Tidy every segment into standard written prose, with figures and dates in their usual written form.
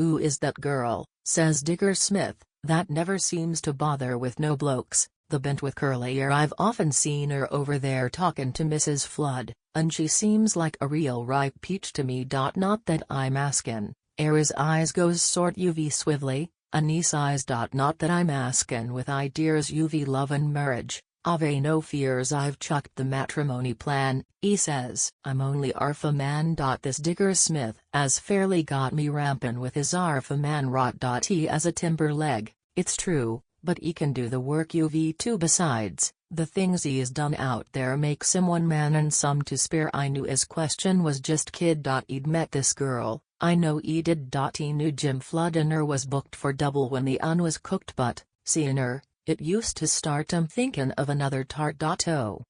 "Ooh, is that girl," says Digger Smith, "that never seems to bother with no blokes, the bent with curly hair. I've often seen her over there talkin' to Mrs. Flood, and she seems like a real ripe peach to me. Not that I'm askin', his eyes goes sort UV swivelly, and he sighs. Not that I'm askin' with ideas UV love and marriage, Ave no fears. I've chucked the matrimony plan," he says. "I'm only 'arf a man." This Digger Smith has fairly got me rampin' with his 'arf a man rot. He has a timber leg, it's true, but he can do the work UV too. Besides, the things he's done out there makes him one man and some to spare. I knew his question was just kid. He'd met this girl, I know he did. He knew Jim Flood and her was booked for double when the un was cooked, but, seein' her, it used to start him thinkin' of another tart. Oh,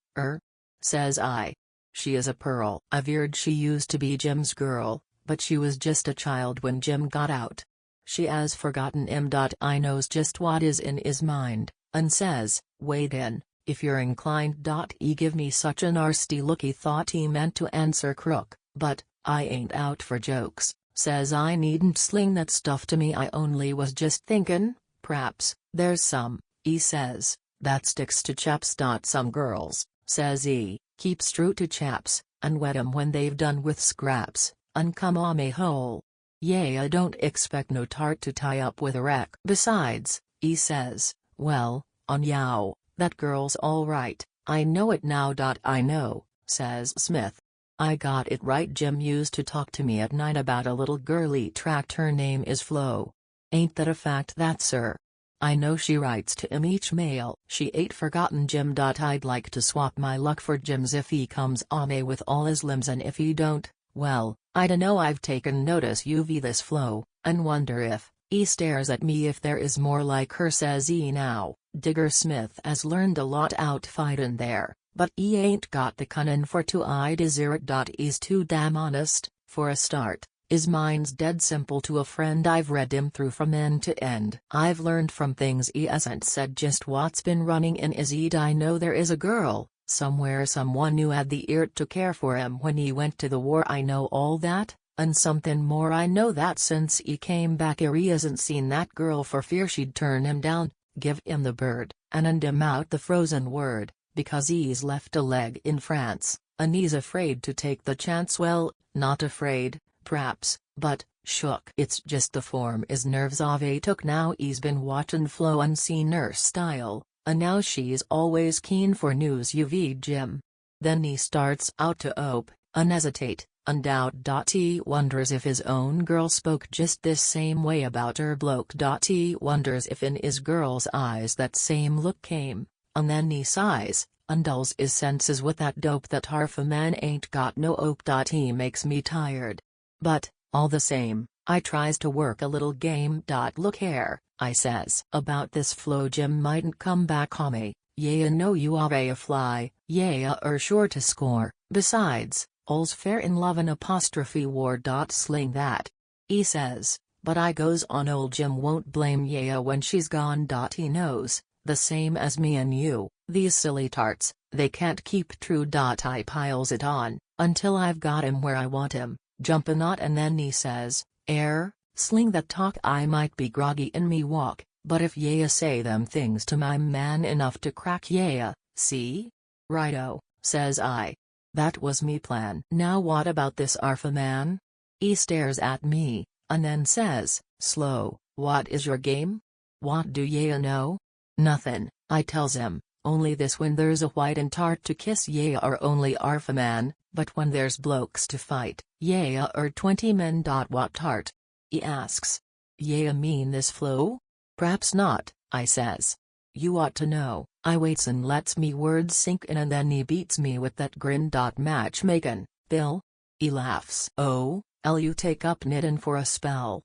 says I. She is a pearl. I veered she used to be Jim's girl, but she was just a child when Jim got out. She has forgotten him. I knows just what is in his mind, and says, "Wait in, if you're inclined." He give me such a nasty look he thought he meant to answer crook, but, "I ain't out for jokes," says I. "Needn't sling that stuff to me. I only was just thinkin', p'raps, there's some," he says, "that sticks to chaps." "Some girls," says he, "keeps true to chaps, and wed 'em when they've done with scraps, and come on me hole. I don't expect no tart to tie up with a wreck." "Besides," he says, "well, on yow, that girl's all right, I know it now." "I know," says Smith. "I got it right. Jim used to talk to me at night about a little girlie tract. Her name is Flo. Ain't that a fact?" "That, sir. I know she writes to him each mail." "She ain't forgotten Jim. I'd like to swap my luck for Jim's if he comes on me with all his limbs, and if he don't, well, I dunno. I've taken notice UV this Flo, and wonder if," he stares at me, "if there is more like her," says he. Now, Digger Smith has learned a lot out fightin' there, but he ain't got the cunnin' for to I desert. He's too damn honest, for a start. His mind's dead simple. To a friend I've read him through from end to end. I've learned from things he hasn't said just what's been running in his head. I know there is a girl, somewhere, someone who had the ear to care for him when he went to the war. I know all that, and something more. I know that since he came back here he hasn't seen that girl for fear she'd turn him down, give him the bird, and hand him out the frozen word, because he's left a leg in France, and he's afraid to take the chance. Well, not afraid, p'raps, but shook. It's just the form his nerves ave took. Now he's been watchin' Flo and seen her style, and now she's always keen for news UV Jim. Then he starts out to ope, unhesitate, undoubt. He wonders if his own girl spoke just this same way about her bloke. He wonders if in his girl's eyes that same look came, and then he sighs, and dulls his senses with that dope that half a man ain't got no ope. He makes me tired. But, all the same, I tries to work a little game. "Look here," I says, "about this Flo. Jim mightn't come back on me. No, you are a fly. Sure to score. Besides, all's fair in love and apostrophe war. Sling that," he says, but I goes on. "Old Jim won't blame when she's gone. He knows, the same as me and you, these silly tarts, they can't keep true. I piles it on, until I've got him where I want him, jumpin' out, and then he says, sling that talk. I might be groggy in me walk, but if say them things to my man enough to crack see? Righto," says I. "That was me plan." "Now what about this Arfa man?" He stares at me, and then says, slow, "What is your game? What do know?" "Nothin'," I tells him, "only this: when there's a white and tart to kiss or only Arfa man, but when there's blokes to fight, 20 men. What tart?" He asks. Mean this Flo?" "P'raps not," I says. "You ought to know." I waits and lets me words sink in, and then he beats me with that grin. "Matchmakin', Bill?" He laughs. "Oh, you take up knittin' for a spell,